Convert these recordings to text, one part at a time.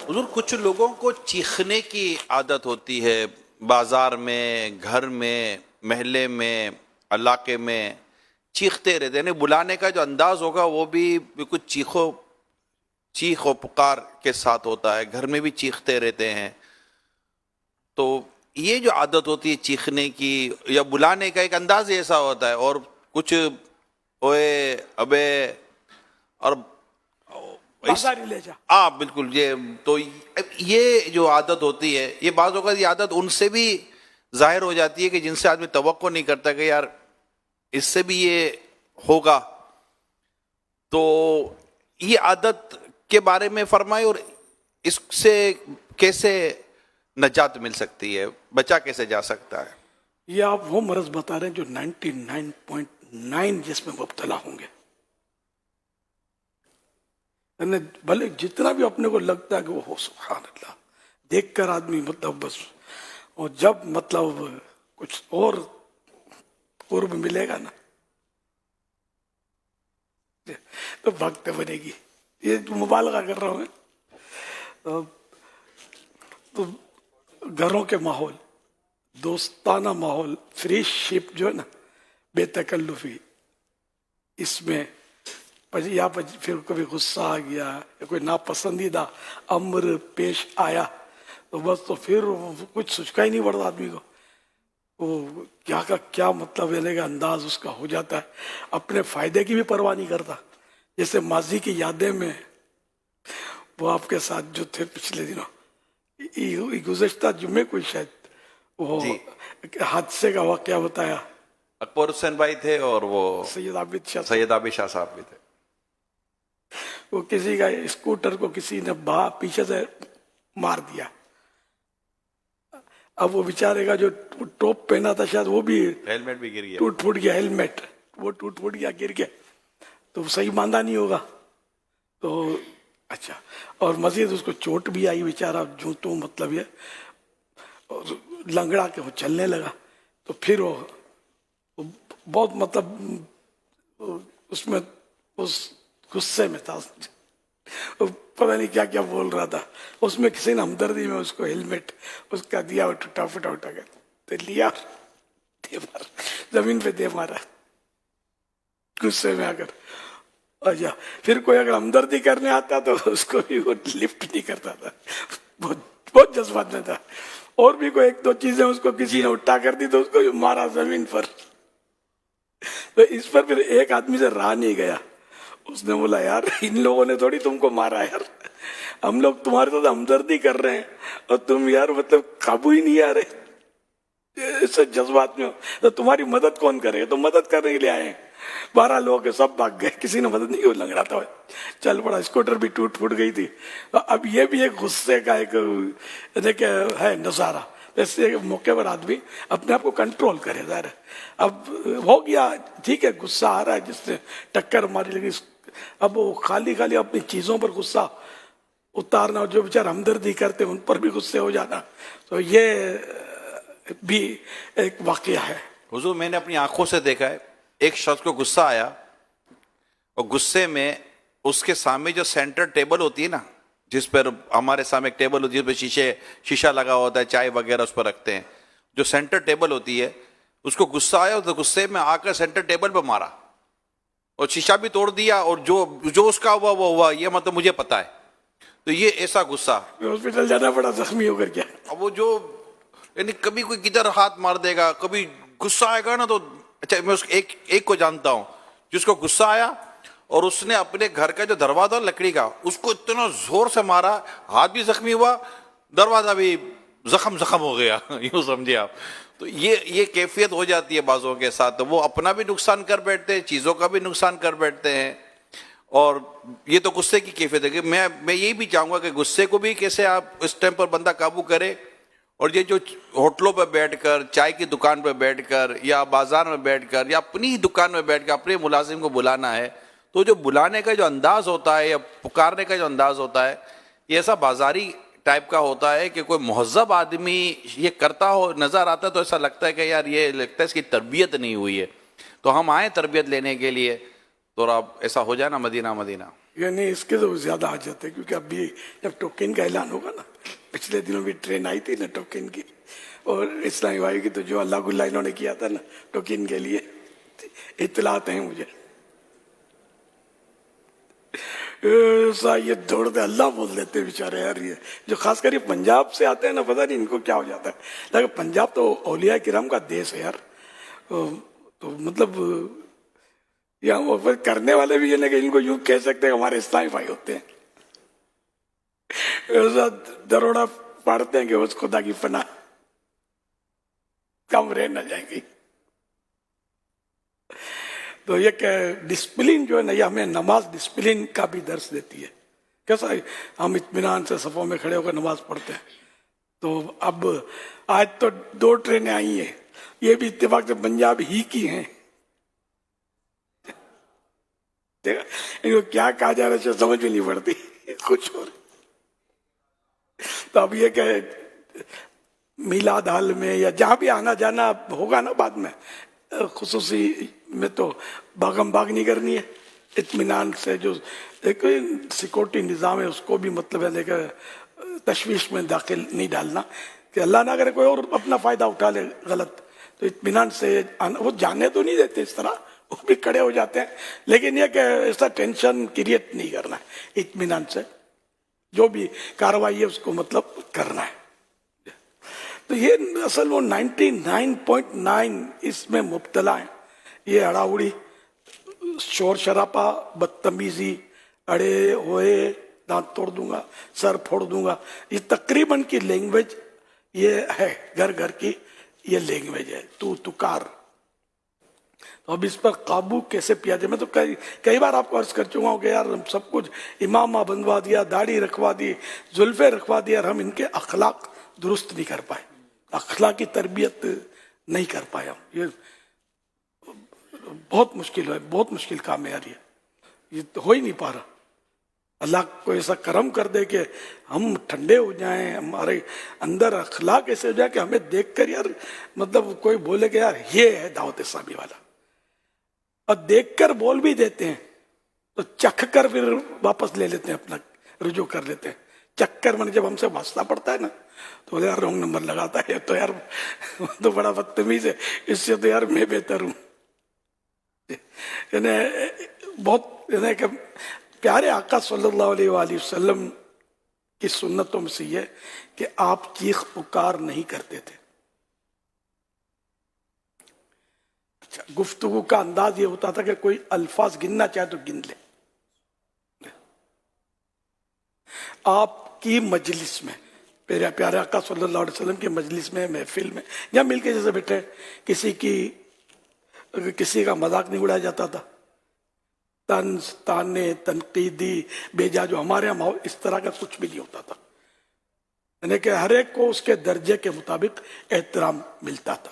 حضور کچھ لوگوں کو چیخنے کی عادت ہوتی ہے، بازار میں، گھر میں، محلے میں، علاقے میں چیختے رہتے ہیں، یعنی بلانے کا جو انداز ہوگا وہ بھی کچھ چیخ و پکار کے ساتھ ہوتا ہے، گھر میں بھی چیختے رہتے ہیں. تو یہ جو عادت ہوتی ہے چیخنے کی یا بلانے کا، ایک انداز ایسا ہوتا ہے، اور کچھ اوے ابے اور بازاری لے جا. ہاں بالکل. تو یہ جو عادت ہوتی ہے، یہ بعض اوقات یہ عادت ان سے بھی ظاہر ہو جاتی ہے کہ جن سے آدمی توقع نہیں کرتا کہ یار اس سے بھی یہ ہوگا. تو یہ عادت کے بارے میں فرمائے، اور اس سے کیسے نجات مل سکتی ہے، بچا کیسے جا سکتا ہے؟ یہ آپ وہ مرض بتا رہے ہیں جو 99.9 جس میں مبتلا ہوں گے. یعنی بھلے جتنا بھی اپنے کو لگتا ہے کہ وہ ہو، سبحان اللہ، دیکھ کر آدمی مطلب بس، اور جب مطلب کچھ اور قرب ملے گا نا تو بھگتے بنے گی. یہ مبالغہ کر رہا ہوں میں. تو گھروں کے ماحول، دوستانہ ماحول، فری شپ جو ہے نا، بے تکلفی، اس میں یا پھر کبھی غصہ آ گیا یا کوئی ناپسندیدہ امر پیش آیا تو بس تو پھر کچھ سوچ ہی نہیں پڑتا آدمی کو. وہ کیا کا کیا مطلب لینے کا انداز اس کا ہو جاتا ہے، اپنے فائدے کی بھی پرواہ نہیں کرتا. جیسے ماضی کی یادیں میں وہ آپ کے ساتھ جو تھے پچھلے دنوں، گزشتہ جمعے کو شاید وہ حادثے کا واقعہ بتایا. اکبر حسین بھائی تھے اور وہ سید عابد شاہ صاحب بھی تھے. وہ کسی کا اسکوٹر کو کسی نے پیچھے سے مار دیا. اب وہ بیچارے کا جو ٹوپ پہنا تھا شاید وہ بھی ہیلمٹ بھی گر گیا، ٹوٹ پھوٹ گیا. ہیلمٹ وہ ٹوٹ پھوٹ گیا، گر گیا، تو صحیح باندھا نہیں ہوگا. تو اچھا، اور مزید اس کو چوٹ بھی آئی بیچارہ، جو تو مطلب یہ لنگڑا کے وہ چلنے لگا. تو پھر وہ بہت مطلب اس میں اس غصے میں تھا، پتہ نہیں کیا کیا بول رہا تھا. اس میں کسی نے ہمدردی میں اس کو ہیلمٹ اس کا دیا، ٹوٹا پھوٹا اٹھا گیا تو لیا، دے مار زمین پہ دے مارا غصے میں آ کر. اچھا، پھر کوئی اگر ہمدردی کرنے آتا تو اس کو بھی وہ لفٹ نہیں کرتا تھا، بہت جذبات میں تھا. اور بھی کوئی ایک دو چیزیں اس کو کسی نے اٹھا کر دی تو اس کو بھی مارا زمین پر. تو اس پر پھر ایک آدمی سے رہا نہیں گیا. اس نے بولا یار ان لوگوں نے تھوڑی تم کو مارا یار، ہم لوگ تمہارے ساتھ ہمدردی کر رہے ہیں اور تم یار مطلب قابو ہی نہیں آ رہے، اس سے جذبات میں ہو تو تمہاری مدد کون کرے گا؟ تو مدد کرنے کے لیے آئے ہیں. 12 لوگ سب بھاگ گئے، کسی نے مدد نہیں کی. لنگڑا تھا، چل پڑا، اسکوٹر بھی ٹوٹ پھوٹ گئی تھی. اب یہ بھی ایک غصے کا ایک ہے نظارہ. ایسے موقع پر آدمی اپنے آپ کو کنٹرول کرے. ظاہر ہے اب ہو گیا، ٹھیک ہے، غصہ آ رہا ہے، جس نے ٹکر ماری لگی، اب وہ خالی اپنی چیزوں پر غصہ اتارنا، اور جو بیچارے ہمدردی کرتے ان پر بھی غصے ہو جانا، تو یہ بھی ایک واقعہ ہے. حضور میں نے اپنی آنکھوں سے دیکھا ہے، ایک شخص کو غصہ آیا اور غصے میں اس کے سامنے جو سینٹر ٹیبل ہوتی ہے نا، جس پر ہمارے سامنے ایک ٹیبل ہوتی ہے، جس پہ شیشہ لگا ہوتا ہے، چائے وغیرہ اس پر رکھتے ہیں، جو سینٹر ٹیبل ہوتی ہے، اس کو غصہ آیا تو غصے میں آ کر سینٹر ٹیبل پہ مارا اور شیشہ بھی توڑ دیا، اور جو اس کا ہوا وہ ہوا، یہ مطلب مجھے پتا ہے. تو یہ ایسا غصہ، ہاسپٹل جانا پڑا زخمی ہو کر. کیا اب وہ جو یعنی کبھی کوئی کدھر ہاتھ مار دے گا، کبھی غصہ آئے گا نا تو اچھا، میں اس ایک کو جانتا ہوں جس کو غصہ آیا اور اس نے اپنے گھر کا جو دروازہ لکڑی کا، اس کو اتنا زور سے مارا، ہاتھ بھی زخمی ہوا، دروازہ بھی زخم ہو گیا. یوں سمجھے آپ. تو یہ کیفیت ہو جاتی ہے بعضوں کے ساتھ، تو وہ اپنا بھی نقصان کر بیٹھتے ہیں، چیزوں کا بھی نقصان کر بیٹھتے ہیں. اور یہ تو غصے کی کیفیت ہے کہ میں یہی بھی چاہوں گا کہ غصے کو بھی کیسے آپ اس ٹائم پر بندہ قابو کرے. اور یہ جو ہوٹلوں پہ بیٹھ کر، چائے کی دکان پہ بیٹھ کر، یا بازار میں بیٹھ کر، یا اپنی دکان میں بیٹھ کر اپنے ملازم کو بلانا ہے، تو جو بلانے کا جو انداز ہوتا ہے یا پکارنے کا جو انداز ہوتا ہے، یہ ایسا بازاری ٹائپ کا ہوتا ہے کہ کوئی مہذب آدمی یہ کرتا ہو نظر آتا ہے تو ایسا لگتا ہے کہ یار یہ لگتا ہے اس کی تربیت نہیں ہوئی ہے. تو ہم آئیں تربیت لینے کے لیے، تو اب ایسا ہو جائے نا مدینہ. یعنی اس کے تو زیادہ آ جاتے ہیں، کیونکہ اب بھی جب ٹوکن کا اعلان ہوگا نا، پچھلے دنوں بھی ٹرین آئی تھی نا ٹوکن کی، اور اسلامی بھائی کی تو جو اللہ گلہ انہوں نے کیا تھا نا ٹوکن کے لیے، اطلاعات ہیں مجھے. ایسا یہ دوڑتے اللہ بول دیتے بیچارے یار، یہ جو خاص کر یہ پنجاب سے آتے ہیں نا، پتہ نہیں ان کو کیا ہو جاتا ہے. لیکن پنجاب تو اولیاء کرام کا دیش ہے یار، تو مطلب یہاں کرنے والے بھی یہ نہیں کہ ان کو یوں کہہ سکتے ہیں ہمارے اسلامی بھائی ہوتے ہیں. ایسا دروڑا پڑھتے ہیں کہ اس خدا کی پناہ کم رہ نہ جائیں گی. تو یہ کہ ڈسپلن جو ہے نا، یہ ہمیں نماز ڈسپلن کا بھی درس دیتی ہے. کیسا ہم اطمینان سے صفوں میں کھڑے ہو کر نماز پڑھتے ہیں. تو اب آج تو 2 ٹرینیں آئی ہیں، یہ بھی اتفاق سے پنجاب ہی کی ہیں. ان کو کیا کہا جا رہا ہے سمجھ بھی نہیں پڑتی کچھ اور. تو اب یہ کہ میلاد حال میں یا جہاں بھی آنا جانا ہوگا نا بعد میں، خصوصی میں تو باغم باغ نہیں کرنی ہے، اطمینان سے. جو ایک سیکورٹی نظام ہے اس کو بھی مطلب ہے کہ تشویش میں داخل نہیں ڈالنا، کہ اللہ نہ کرے کوئی اور اپنا فائدہ اٹھا لے غلط. تو اطمینان سے وہ جانے تو نہیں دیتے اس طرح، وہ بھی کھڑے ہو جاتے ہیں، لیکن یہ کہ ایسا ٹینشن کریٹ نہیں کرنا ہے. اطمینان سے جو بھی کاروائی ہے اس کو مطلب کرنا ہے. تو یہ اصل وہ 99.9 اس میں مبتلا ہیں. یہ اڑاوڑی، شور شراپا، بدتمیزی، اڑے ہوئے دانت توڑ دوں گا، سر پھوڑ دوں گا، یہ تقریباً کی لینگویج یہ ہے، گھر گھر کی یہ لینگویج ہے، تو تکار. تو اب اس پر قابو کیسے پیا جائے؟ میں تو کئی بار آپ کو عرض کر چکا ہوں کہ یار ہم سب کچھ امامہ بنوا دیا، داڑھی رکھوا دی، زلفیں رکھوا دی، اور ہم ان کے اخلاق درست نہیں کر پائے، اخلاقی تربیت نہیں کر پائے ہم. یہ بہت مشکل ہے، بہت مشکل کام ہے یار، یہ تو ہو ہی نہیں پا رہا. اللہ کو ایسا کرم کر دے کہ ہم ٹھنڈے ہو جائیں، ہمارے اندر اخلاق ایسے ہو جائے کہ ہمیں دیکھ کر یار مطلب کوئی بولے کہ یار یہ ہے دعوت اسلامی والا، اور دیکھ کر بول بھی دیتے ہیں تو چکھ کر پھر واپس لے لیتے ہیں، اپنا رجوع کر لیتے ہیں. چکھ کر میں جب ہم سے واسطہ پڑتا ہے نا تو یار رونگ نمبر لگاتا ہے، تو یار تو بڑا بدتمیز ہے، اس سے تو یار میں بہتر ہوں. یعنی بہت یعنی کہ پیارے آقا صلی اللہ علیہ وآلہ وسلم کی سنتوں میں سے یہ کہ آپ چیخ پکار نہیں کرتے تھے. اچھا، گفتگو کا انداز یہ ہوتا تھا کہ کوئی الفاظ گننا چاہے تو گن لے. آپ کی مجلس میں، پیارے آقا صلی اللہ علیہ وسلم کی مجلس میں، محفل میں، یا مل کے جیسے بیٹھے، کسی کا مذاق نہیں اڑایا جاتا تھا، طنز تانے تنقیدی بیجا جو ہمارے یہاں اس طرح کا کچھ بھی نہیں ہوتا تھا. یعنی کہ ہر ایک کو اس کے درجے کے مطابق احترام ملتا تھا.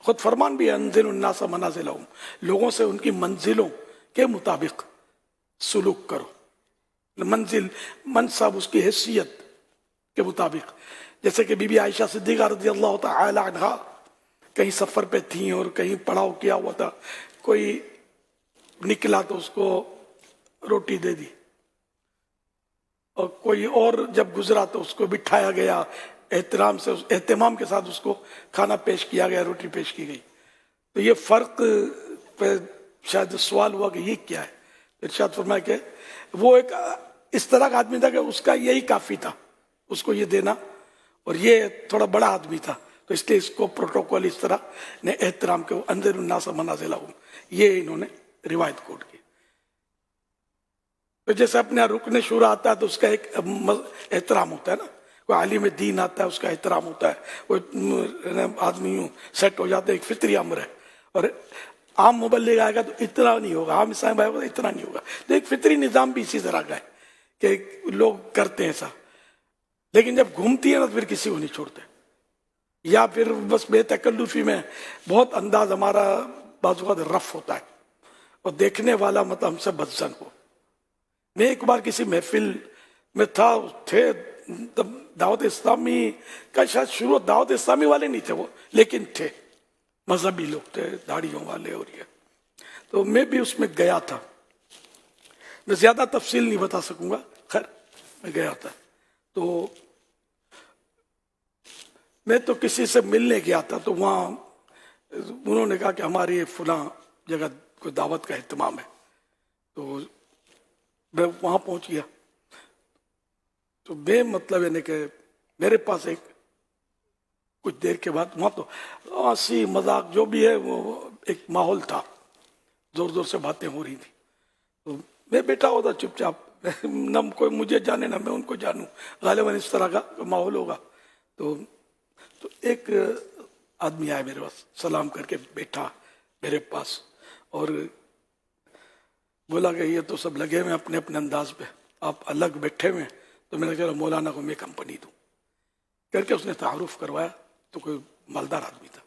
خود فرمان بھی ہے، انزل الناس منازلہم، لوگوں سے ان کی منزلوں کے مطابق سلوک کرو. منزل، منصب، اس کی حیثیت کے مطابق. جیسے کہ بی بی عائشہ صدیقہ رضی اللہ تعالی عنہا کہیں سفر پہ تھیں اور کہیں پڑاؤ کیا ہوا تھا، کوئی نکلا تو اس کو روٹی دے دی، اور کوئی اور جب گزرا تو اس کو بٹھایا گیا، احترام سے، اہتمام کے ساتھ اس کو کھانا پیش کیا گیا، روٹی پیش کی گئی. تو یہ فرق پہ شاید سوال ہوا کہ یہ کیا ہے. ارشاد فرمایا کہ وہ ایک اس طرح کا آدمی تھا کہ اس کا یہی کافی تھا، اس کو یہ دینا، اور یہ تھوڑا بڑا آدمی تھا تو اس لیے اس کو پروٹوکول اس طرح نے احترام کے انذر الناس منازلہم، یہ انہوں نے روایت کوٹ کی. تو جیسے اپنے رکن شورا آتا ہے تو اس کا ایک احترام ہوتا ہے نا، کوئی عالم دین آتا ہے اس کا احترام ہوتا ہے، کوئی آدمی سیٹ ہو جاتا ہے، ایک فطری امر ہے. اور عام مبلغ آئے گا تو اتنا نہیں ہوگا، عام اسلام آئے گا تو اتنا نہیں ہوگا. تو ایک فطری نظام بھی اسی طرح کا ہے کہ لوگ کرتے ہیں ایسا، لیکن جب گھومتی ہے نا تو پھر کسی کو نہیں چھوڑتے، یا پھر بس بے تکلفی میں بہت انداز ہمارا بعض اوقات رف ہوتا ہے اور دیکھنے والا مطلب ہم سے بدزن ہو. میں ایک بار کسی محفل میں تھے دعوت اسلامی کا، شاید شروع دعوت اسلامی والے نہیں تھے وہ، لیکن تھے مذہبی لوگ تھے، داڑھیوں والے، اور یہ تو میں بھی اس میں گیا تھا. میں زیادہ تفصیل نہیں بتا سکوں گا. خیر میں گیا تھا تو میں تو کسی سے ملنے گیا تھا, تو وہاں انہوں نے کہا کہ ہماری فلاں جگہ کوئی دعوت کا اہتمام ہے. تو میں وہاں پہنچ گیا. تو میں مطلب یعنی کہ میرے پاس ایک کچھ دیر کے بعد وہاں تو ہنسی مذاق جو بھی ہے وہ ایک ماحول تھا, زور زور سے باتیں ہو رہی تھی. تو میں بیٹھا ہوتا چپ چاپ, نہ کوئی مجھے جانے نہ میں ان کو جانوں, غالباً اس طرح کا ماحول ہوگا. تو ایک آدمی آیا میرے پاس, سلام کر کے بیٹھا میرے پاس اور بولا کہ یہ تو سب لگے ہوئے اپنے اپنے انداز پہ, آپ الگ بیٹھے ہوئے. تو میں نے کہا مولانا کو میں کمپنی دوں کر کے اس نے تعارف کروایا. تو کوئی مالدار آدمی تھا.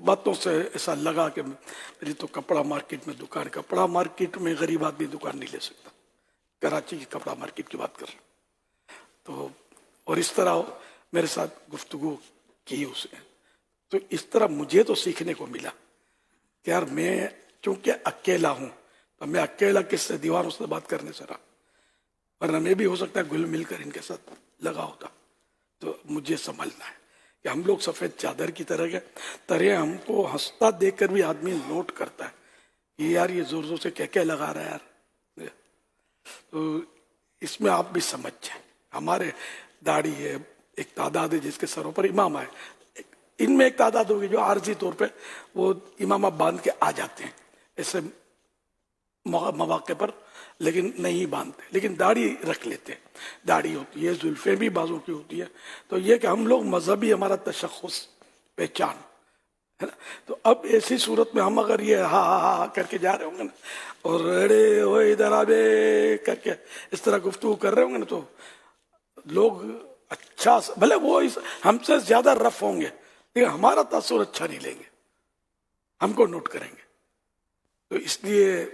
باتوں سے ایسا لگا کہ میری تو کپڑا مارکیٹ میں دکان, کپڑا مارکیٹ میں غریب آدمی دکان نہیں لے سکتا. کراچی کی کپڑا مارکیٹ کی بات کر رہا ہوں. تو اور اس طرح میرے ساتھ گفتگو کی اس نے. تو اس طرح مجھے تو سیکھنے کو ملا کہ یار میں چونکہ اکیلا ہوں تو میں اکیلا کس سے دیواروں سے بات کرنے سے رہا, ورنہ میں بھی ہو سکتا ہے گل مل کر ان کے ساتھ لگا ہوتا. تو مجھے سنبھلنا ہے کہ ہم لوگ سفید چادر کی طرح ہم کو ہنستا دیکھ کر بھی آدمی نوٹ کرتا ہے کہ یار یہ زور زور سے کیا لگا رہا ہے یار. تو اس میں آپ بھی سمجھ جائیں, ہمارے داڑھی ہے, ایک تعداد ہے جس کے سروں پر امام آئے, ان میں ایک تعداد ہوگی جو عارضی طور پہ وہ امامہ باندھ کے آ جاتے ہیں ایسے مواقع پر, لیکن نہیں باندھتے, لیکن داڑھی رکھ لیتے ہیں. داڑھی ہوتی ہے, زلفیں بھی بازوں کی ہوتی ہے. تو یہ کہ ہم لوگ مذہبی ہمارا تشخص پہچان ہے نا. تو اب ایسی صورت میں ہم اگر یہ ہا ہا ہا کر کے جا رہے ہوں گے نا, اور ارے وہ ادھر آبے کر کے اس طرح گفتگو کر رہے ہوں گے نا, تو لوگ اچھا بھلے وہ ہم سے زیادہ رف ہوں گے لیکن ہمارا تاثر اچھا نہیں لیں گے, ہم کو نوٹ کریں گے. تو اس لیے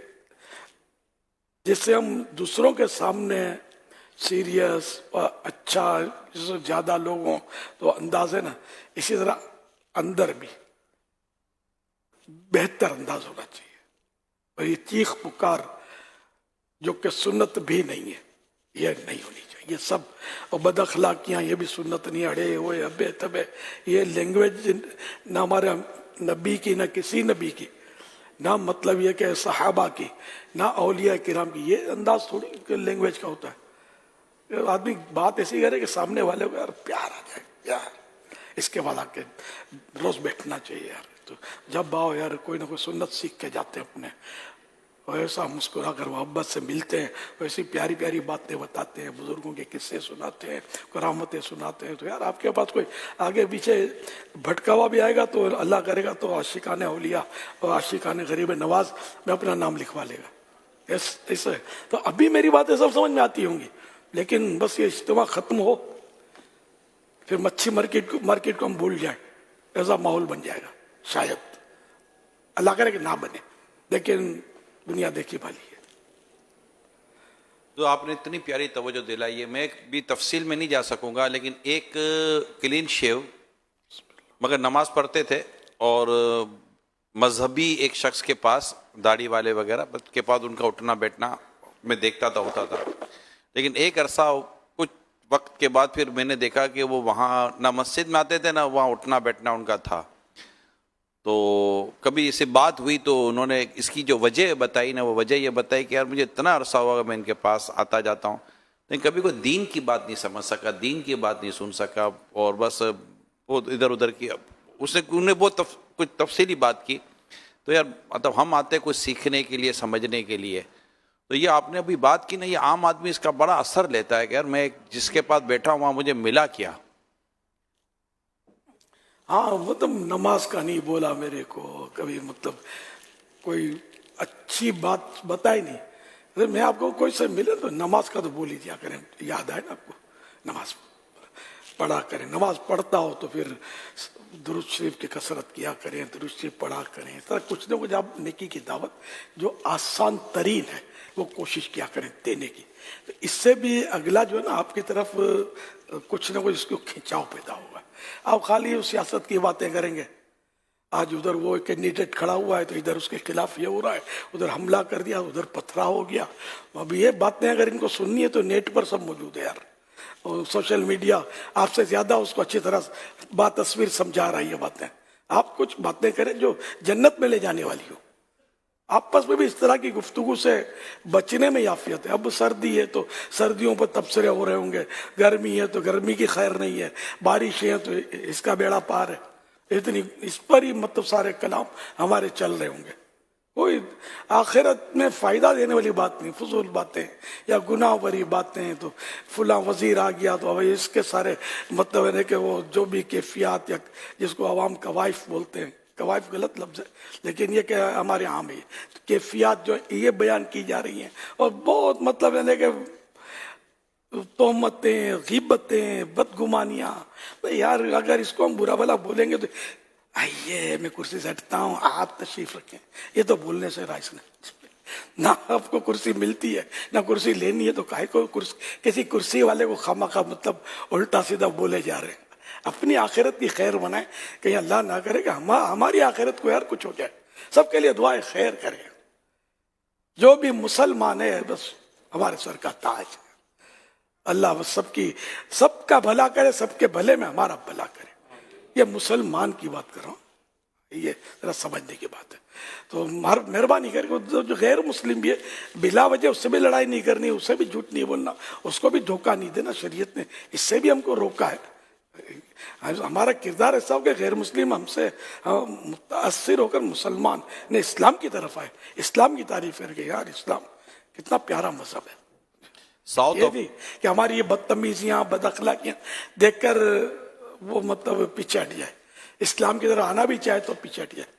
جس سے ہم دوسروں کے سامنے سیریس اور اچھا زیادہ لوگوں تو انداز ہے نا, اسی طرح اندر بھی بہتر انداز ہونا چاہیے. اور یہ چیخ پکار جو کہ سنت بھی نہیں ہے یہ نہیں ہونی چاہیے. یہ سب اور بد اخلاقیاں یہ بھی سنت نہیں, اڑے ہوئے ابے تبے, یہ لینگویج نہ ہمارے نبی کی نہ کسی نبی کی, نہ مطلب یہ کہ صحابہ کی, نہ اولیاء کرام کی. یہ انداز تھوڑی لینگویج کا ہوتا ہے. آدمی بات ایسی کرے کہ سامنے والے کو یار پیار آ جائے, یار اس کے بعد آ کے روز بیٹھنا چاہیے یار. تو جب آؤ یار کوئی نہ کوئی سنت سیکھ کے جاتے اپنے, اور ایسا مسکرا کر محبت سے ملتے ہیں, ایسی پیاری پیاری باتیں بتاتے ہیں, بزرگوں کے قصے سناتے ہیں, کرامتیں سناتے ہیں. تو یار آپ کے پاس کوئی آگے پیچھے بھٹکا ہوا بھی آئے گا تو اللہ کرے گا تو عاشقان اولیاء اور عاشقان غریب نواز میں اپنا نام لکھوا لے گا. ایسے تو ابھی میری باتیں سب سمجھ میں آتی ہوں گی, لیکن بس یہ اجتماع ختم ہو پھر مچھی مارکیٹ کو ہم بھول جائیں, ایسا ماحول بن جائے گا. شاید اللہ کرے کہ نہ بنے, لیکن دنیا دیکھی بھالی ہے. تو آپ نے اتنی پیاری توجہ دلائی ہے, میں بھی تفصیل میں نہیں جا سکوں گا, لیکن ایک کلین شیو مگر نماز پڑھتے تھے, اور مذہبی ایک شخص کے پاس داڑھی والے وغیرہ کے پاس ان کا اٹھنا بیٹھنا میں دیکھتا تھا, ہوتا تھا. لیکن ایک عرصہ کچھ وقت کے بعد پھر میں نے دیکھا کہ وہ وہاں نہ مسجد میں آتے تھے نہ وہاں اٹھنا بیٹھنا ان کا تھا. تو کبھی اسے بات ہوئی تو انہوں نے اس کی جو وجہ بتائی نا, وہ وجہ یہ بتائی کہ یار مجھے اتنا عرصہ ہوا میں ان کے پاس آتا جاتا ہوں, لیکن کبھی کوئی دین کی بات نہیں سمجھ سکا, دین کی بات نہیں سن سکا, اور بس وہ ادھر ادھر کی. انہوں نے بہت کچھ تفصیلی بات کی. تو یار مطلب ہم آتے کچھ سیکھنے کے لیے, سمجھنے کے لیے. تو یہ آپ نے ابھی بات کی نا, یہ عام آدمی اس کا بڑا اثر لیتا ہے کہ یار میں جس کے پاس بیٹھا ہوں وہاں مجھے ملا کیا. ہاں مطلب نماز کا نہیں بولا میرے کو کبھی, مطلب کوئی اچھی بات بتائی نہیں. میں آپ کو کوئی سے ملے تو نماز کا تو بول ہی دیا کریں, یاد آئے نا آپ کو, نماز پڑھا کریں. نماز پڑھتا ہو تو پھر درود شریف کی کثرت کیا کریں, درود شریف پڑھا کریں. اس طرح کچھ نہ کچھ آپ نیکی کی دعوت جو آسان ترین ہے وہ کوشش کیا کریں دینے کی. تو اس سے بھی اگلا جو ہے نا آپ کی طرف کچھ نہ کچھ اس کو کھینچاؤ پیدا ہوگا. آپ خالی سیاست کی باتیں کریں گے آج ادھر وہ کینڈیڈیٹ کھڑا ہوا ہے تو ادھر اس کے خلاف یہ ہو رہا ہے, ادھر حملہ کر دیا, ادھر پتھرا ہو گیا. اب یہ باتیں اگر ان کو سننی ہے تو نیٹ پر سب موجود ہے یار, اور سوشل میڈیا آپ سے زیادہ اس کو اچھی طرح بات تصویر سمجھا رہی ہے باتیں. آپ کچھ باتیں کریں جو جنت میں لے جانے والی ہو. آپس میں بھی اس طرح کی گفتگو سے بچنے میں یافیت ہے. اب سردی ہے تو سردیوں پر تبصرے ہو رہے ہوں گے, گرمی ہے تو گرمی کی خیر نہیں ہے, بارشیں ہیں تو اس کا بیڑا پار ہے. اتنی اس پر ہی مطلب سارے کلام ہمارے چل رہے ہوں گے. کوئی آخرت میں فائدہ دینے والی بات نہیں, فضول باتیں یا گناہ بری باتیں. تو فلاں وزیر آ گیا تو اب اس کے سارے مطلب ہے کہ وہ جو بھی کیفیات یا جس کو عوام قوائف بولتے ہیں, قوائف غلط لفظ ہے لیکن یہ کہ ہمارے یہاں میں کیفیات جو یہ بیان کی جا رہی ہیں, اور بہت مطلب ہے کہ تہمتیں, غیبتیں, بدگمانیاں. یار اگر اس کو ہم برا بھلا بولیں گے تو آئیے میں کرسی سے ہٹتا ہوں, آپ تشریف رکھیں, یہ تو بولنے سے رائس نہیں. نہ آپ کو کرسی ملتی ہے نہ کرسی لینی ہے, تو کاہے کو کسی کرسی والے کو خواہ مطلب الٹا سیدھا بولے جا رہے ہیں. اپنی آخرت کی خیر بنائیں, کہیں اللہ نہ کرے کہ ہماری آخرت کو یار کچھ ہو جائے. سب کے لیے دعائیں خیر کریں. جو بھی مسلمان ہے بس ہمارے سر کا تاج ہے. اللہ بس سب کا بھلا کرے, سب کے بھلے میں ہمارا بھلا کرے. یہ مسلمان کی بات کر رہا ہوں, یہ ذرا سمجھنے کی بات ہے. تو مہربانی کر کے جو غیر مسلم بھی ہے بلا وجہ اس سے بھی لڑائی نہیں کرنی, اسے بھی جھوٹ نہیں بولنا, اس کو بھی دھوکہ نہیں دینا. شریعت نے اس سے بھی ہم کو روکا ہے. ہمارا کردار ایسا ہو کہ غیر مسلم ہم سے متاثر ہو کر مسلمان نے اسلام کی طرف آئے, اسلام کی تعریف کر کے یار اسلام کتنا پیارا مذہب ہے. یہ نہیں کہ ہماری یہ بدتمیزیاں بد اخلاقیاں دیکھ کر وہ مطلب پیچھے ہٹ جائے, اسلام کی طرف آنا بھی چاہے تو پیچھے ہٹ جائے.